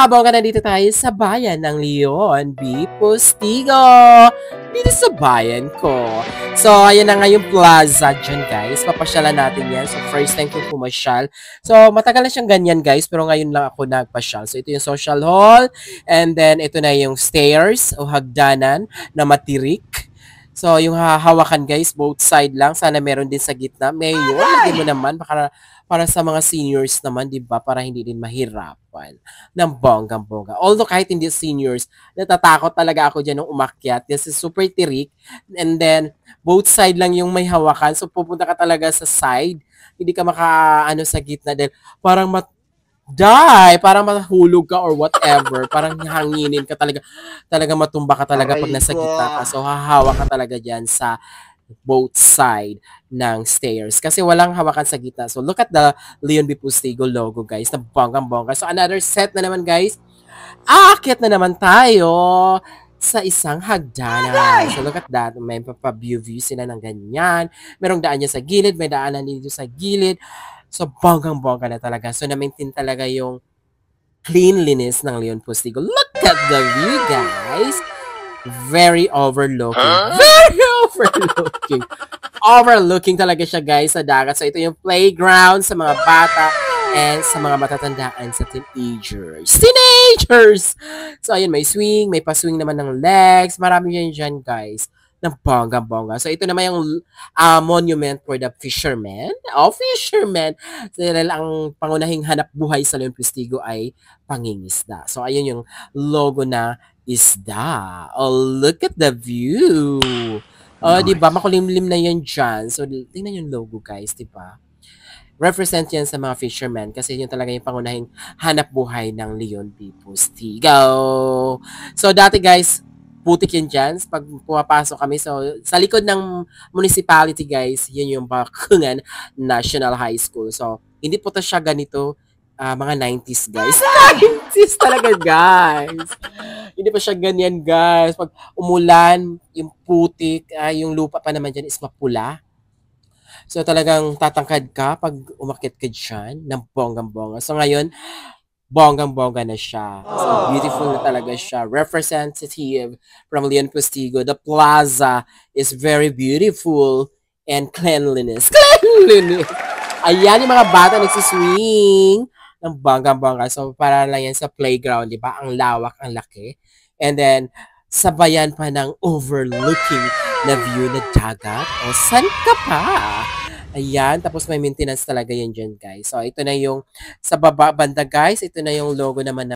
Bongga, nandito tayo sa bayan ng Leon B. Postigo. Dito sa bayan ko. So, ayan na nga yung plaza dyan, guys. Papasyalan natin yan. So, first time kong pumasyal. So, matagal na siyang ganyan, guys. Pero ngayon lang ako nagpasyal. So, ito yung social hall. And then, ito na yung stairs o hagdanan na matirik. So, yung hahawakan, guys, both side lang. Sana meron din sa gitna. Mayor, lagyan mo naman. Para sa mga seniors naman, di ba? Para hindi din mahirapan ng bonggang-bongga. Although kahit hindi seniors, natatakot talaga ako dyan nung umakyat kasi super tirik. And then, both side lang yung may hawakan. So, pupunta ka talaga sa side. Hindi ka maka, sa gitna. Dahil parang parang mahulog ka or whatever. Parang hanginin ka talaga. Talaga matumba ka talaga pag nasa gitna ka. So, hahawa ka talaga dyan sa both side ng stairs. Kasi walang hawakan sa gitna. So, look at the Leon B. Postigo logo, guys. Na bonggang-bongga. So, another set na naman, guys. Aakyat na naman tayo sa isang hagdanan. So, look at that. May view sila ng ganyan. Merong daan niya sa gilid. May daanan dito sa gilid. So, bonggang-bongga na talaga. So, na-maintain talaga yung cleanliness ng Leon Postigo. Look at the view, guys. Very overlooking. Very overlooking. Overlooking talaga siya, guys, sa dagat. So, ito yung playground sa mga bata and sa mga matatandaan sa teenagers. Teenagers! So, ayun, may swing, may pa-swing naman ng legs. Marami yan dyan, guys, ng bongga-bongga. So, ito naman yung monument for the fishermen. Fishermen! So, ang pangunahing hanap buhay sa Leon Postigo ay pangingisda. So, ayun yung logo na isda. Oh, look at the view. Oh, nice. Diba? Makulimlim na yan dyan. So, tingnan yung logo, guys, diba? Represent yan sa mga fishermen kasi yun talaga yung pangunahing hanap buhay ng Leon B. Postigo. So, dati, guys, putik yun dyan. Pag pumapasok kami, so, sa likod ng municipality, guys, yun yung Bakungan National High School. So, hindi po to siya ganito, mga 90s, guys. 90s talaga, guys. Hindi pa siya ganyan, guys. Pag umulan, yung putik, yung lupa pa naman dyan is mapula. So, talagang tatangkad ka pag umakyat ka dyan ng bonggang-bongga. So, ngayon, bonggang-bongga na siya. So, beautiful na talaga siya. Representative from Leon Postigo. The plaza is very beautiful and cleanliness. Cleanliness! Ayan, yung mga bata nagsiswing ng bonggang-bongga. So, para lang yan sa playground, di ba? Ang lawak, ang laki. And then, sabayan pa ng overlooking na view na dagat. O, saan ka pa? Ayan, tapos may maintenance talaga yan dyan, guys. So, ito na yung sa baba banda, guys. Ito na yung logo naman